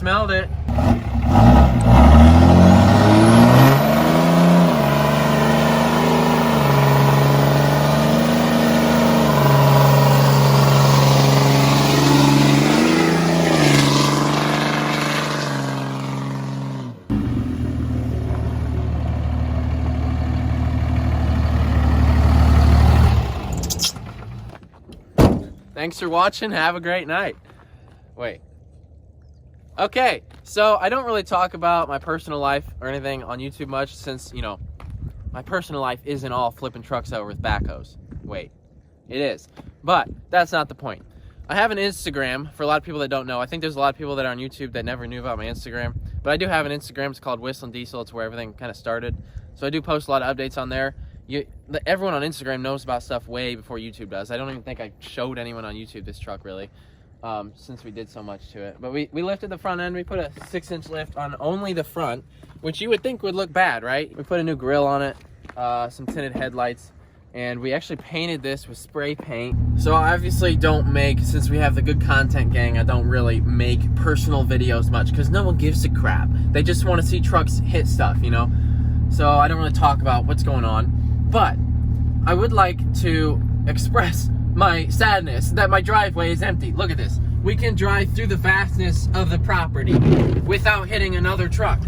smelled it. Thanks for watching. Have a great night. Wait. Okay, so I don't really talk about my personal life or anything on YouTube much since, you know, my personal life isn't all flipping trucks over with backhoes. Wait, it is. But that's not the point. I have an Instagram for a lot of people that don't know. I think there's a lot of people that are on YouTube that never knew about my Instagram. But I do have an Instagram. It's called WhistlinDiesel. It's where everything kind of started. So I do post a lot of updates on there. Everyone on Instagram knows about stuff way before YouTube does. I don't even think I showed anyone on YouTube this truck really, since we did so much to it. But we lifted the front end. We put a 6-inch lift on only the front, which you would think would look bad, right? We put a new grill on it, some tinted headlights, and we actually painted this with spray paint. So I obviously don't make, since we have the Good Content Gang, I don't really make personal videos much because no one gives a crap. They just want to see trucks hit stuff, you know? So I don't really talk about what's going on. But I would like to express my sadness that my driveway is empty. Look at this. We can drive through the vastness of the property without hitting another truck.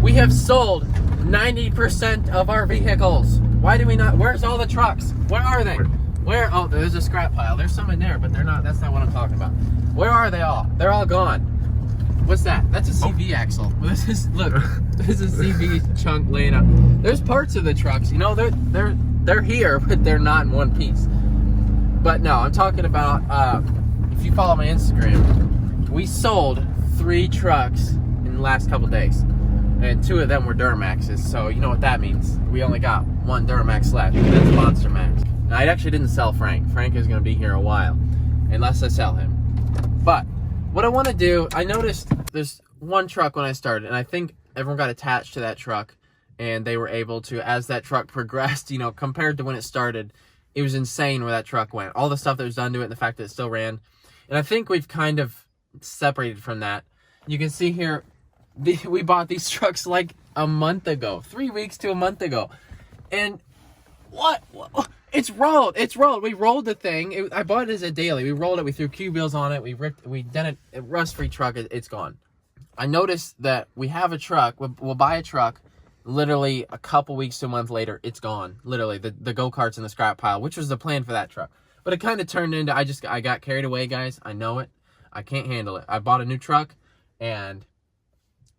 We have sold 90% of our vehicles. Why do we not? Where's all the trucks? Where are they? Where? Oh, there's a scrap pile. There's some in there, but they're not. That's not what I'm talking about. Where are they all? They're all gone. What's that? That's a CV axle. This is, look, this is a CV chunk laying up. There's parts of the trucks, you know, they're here, but they're not in one piece. But no, I'm talking about, if you follow my Instagram, we sold 3 trucks in the last couple days. And 2 of them were duramaxes, so you know what that means. We only got 1 duramax left, and that's Monster Max. Now, I actually didn't sell Frank. Frank is going to be here a while, unless I sell him. But what I want to do, I noticed there's 1 truck when I started, and I think everyone got attached to that truck, and they were able to, as that truck progressed, you know, compared to when it started, it was insane where that truck went. All the stuff that was done to it, and the fact that it still ran. And I think we've kind of separated from that. You can see here, we bought these trucks like a month ago, 3 weeks to a month ago. And what? It's rolled. It's rolled. We rolled the thing. I bought it as a daily. We rolled it. We threw Q wheels on it. We done it. A rust-free truck. It's gone. I noticed that we have a truck. We'll buy a truck. Literally a couple weeks to a month later, it's gone. Literally, the go-kart's in the scrap pile, which was the plan for that truck. But it kind of turned into, I got carried away, guys. I know it. I can't handle it. I bought a new truck, and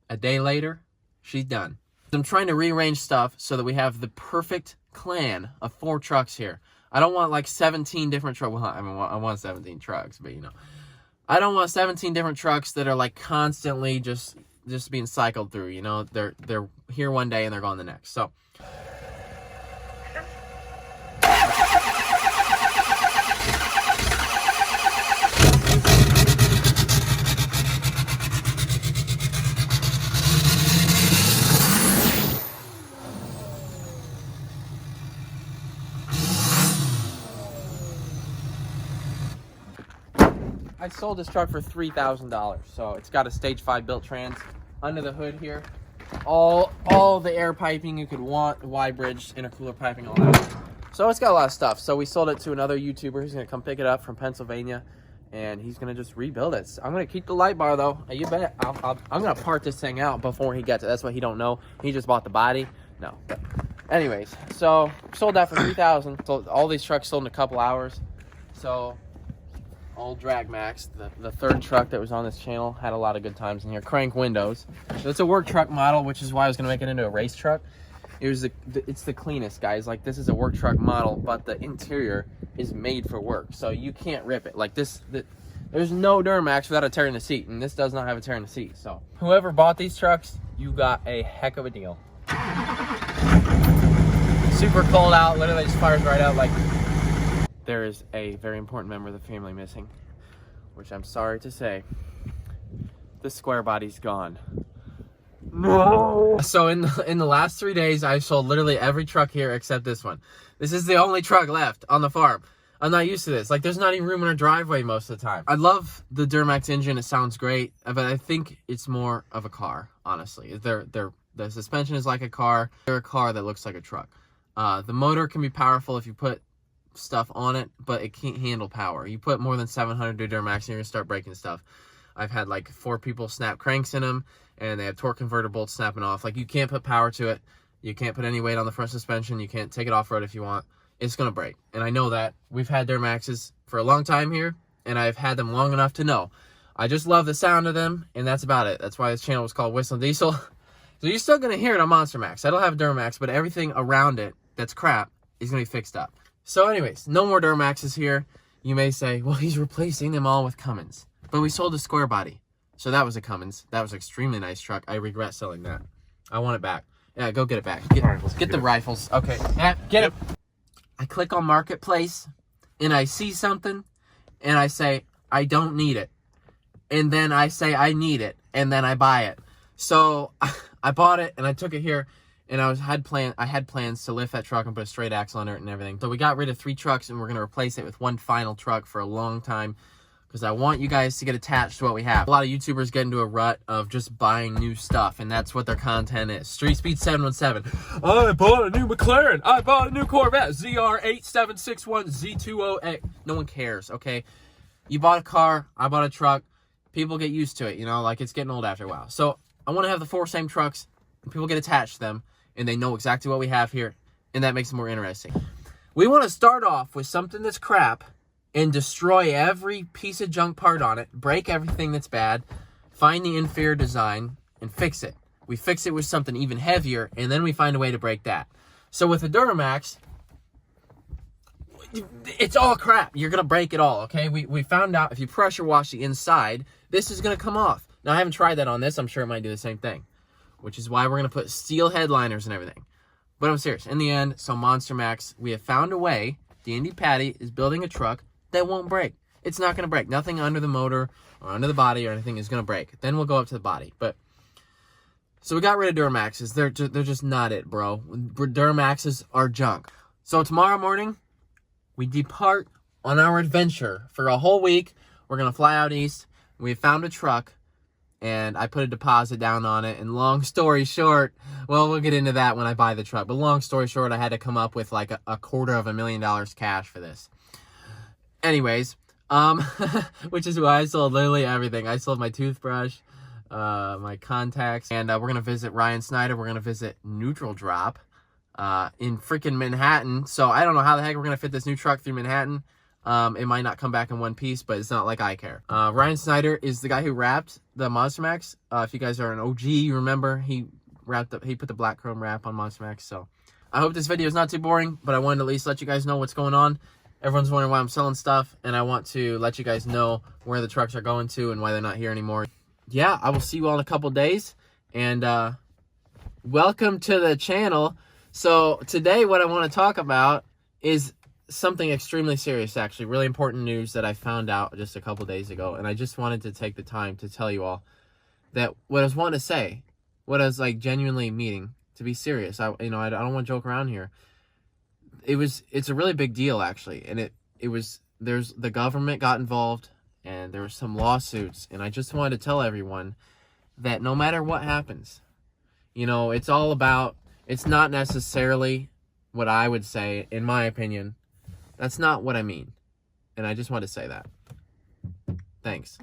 a day later, she's done. I'm trying to rearrange stuff so that we have the perfect clan of 4 trucks here. I don't want like 17 different trucks. Well, I mean, I want 17 trucks, but you know, I don't want 17 different trucks that are like constantly just being cycled through. You know, they're here one day and they're gone the next. So I sold this truck for $3,000. So it's got a stage 5 built trans under the hood here. All the air piping you could want, Y-bridge, intercooler piping, all that. So it's got a lot of stuff. So we sold it to another YouTuber who's gonna come pick it up from Pennsylvania, and he's gonna just rebuild it. I'm gonna keep the light bar though. You bet. I'm gonna part this thing out before he gets it. That's what he don't know. He just bought the body. No. But anyways, so sold that for $3,000. So all these trucks sold in a couple hours. So old Drag Max, the 3rd truck that was on this channel, had a lot of good times in here. Crank windows. So it's a work truck model, which is why I was gonna make it into a race truck. It's the cleanest, guys. Like, this is a work truck model, but the interior is made for work, so you can't rip it. Like this, there's no Duramax without a tear in the seat, and this does not have a tear in the seat. So whoever bought these trucks, you got a heck of a deal. Super cold out, literally just fires right out. Like, there is a very important member of the family missing, which I'm sorry to say, the square body's gone. No. So in the last 3 days, I sold literally every truck here except this one. This is the only truck left on the farm. I'm not used to this. Like, there's not even room in our driveway most of the time. I love the Duramax engine. It sounds great, but I think it's more of a car, honestly. The suspension is like a car. They're a car that looks like a truck. The motor can be powerful if you put stuff on it, but it can't handle power. You put more than 700 to Duramax and you're gonna start breaking stuff. I've had like 4 people snap cranks in them, and they have torque converter bolts snapping off. Like, you can't put power to it. You can't put any weight on the front suspension. You can't take it off-road if you want. It's gonna break, and I know that. We've had Duramaxes for a long time here, and I've had them long enough to know. I just love the sound of them, and that's about it. That's why this channel was called WhistlinDiesel. So you're still gonna hear it on Monster Max. I don't have a Duramax, but everything around it that's crap is gonna be fixed up. So anyways, no more Duramaxes here. You may say, well, he's replacing them all with Cummins. But we sold a square body, so that was a Cummins. That was an extremely nice truck. I regret selling that. I want it back. Yeah, go get it back. Get the rifles. Okay, yeah, get it. I click on Marketplace, and I see something, and I say, I don't need it. And then I say, I need it, and then I buy it. So I bought it, and I took it here, and I had plans to lift that truck and put a straight axle under it and everything. So we got rid of 3 trucks, and we're going to replace it with one final truck for a long time, because I want you guys to get attached to what we have. A lot of YouTubers get into a rut of just buying new stuff, and that's what their content is. Street Speed 717. I bought a new McLaren. I bought a new Corvette. ZR8761Z20A. No one cares, okay? You bought a car. I bought a truck. People get used to it, you know? Like, it's getting old after a while. So I want to have the 4 same trucks, and people get attached to them, and they know exactly what we have here, and that makes it more interesting. We want to start off with something that's crap, and destroy every piece of junk part on it, break everything that's bad, find the inferior design, and fix it. We fix it with something even heavier, and then we find a way to break that. So with the Duramax, it's all crap. You're going to break it all, okay? We found out if you pressure wash the inside, this is going to come off. Now, I haven't tried that on this. I'm sure it might do the same thing, which is why we're going to put steel headliners and everything. But I'm serious. In the end, so Monster Max, we have found a way. The Indy Patty is building a truck that won't break. It's not going to break. Nothing under the motor or under the body or anything is going to break. Then we'll go up to the body. But so we got rid of Duramaxes. They're just not it, bro. Duramaxes are junk. So tomorrow morning, we depart on our adventure for a whole week. We're going to fly out east. We found a truck, and I put a deposit down on it. And long story short, well, we'll get into that when I buy the truck. But long story short, I had to come up with like a $250,000 cash for this. Anyways, which is why I sold literally everything. I sold my toothbrush, my contacts, and we're going to visit Ryan Snyder. We're going to visit Neutral Drop in freaking Manhattan. So I don't know how the heck we're going to fit this new truck through Manhattan. It might not come back in one piece, but it's not like I care. Ryan Snyder is the guy who wrapped the Monster Max. If you guys are an OG, you remember he put the black chrome wrap on Monster Max. So I hope this video is not too boring, but I wanted to at least let you guys know what's going on. Everyone's wondering why I'm selling stuff, and I want to let you guys know where the trucks are going to and why they're not here anymore. Yeah, I will see you all in a couple days, and welcome to the channel. So today what I want to talk about is something extremely serious, actually. Really important news that I found out just a couple days ago, and I just wanted to take the time to tell you all that what I was wanting to say, what I was like genuinely meaning to be serious. I don't want to joke around here. It's a really big deal, actually, and the government got involved, and there were some lawsuits, and I just wanted to tell everyone that no matter what happens, it's not necessarily what I would say, in my opinion. That's not what I mean, and I just want to say that. Thanks.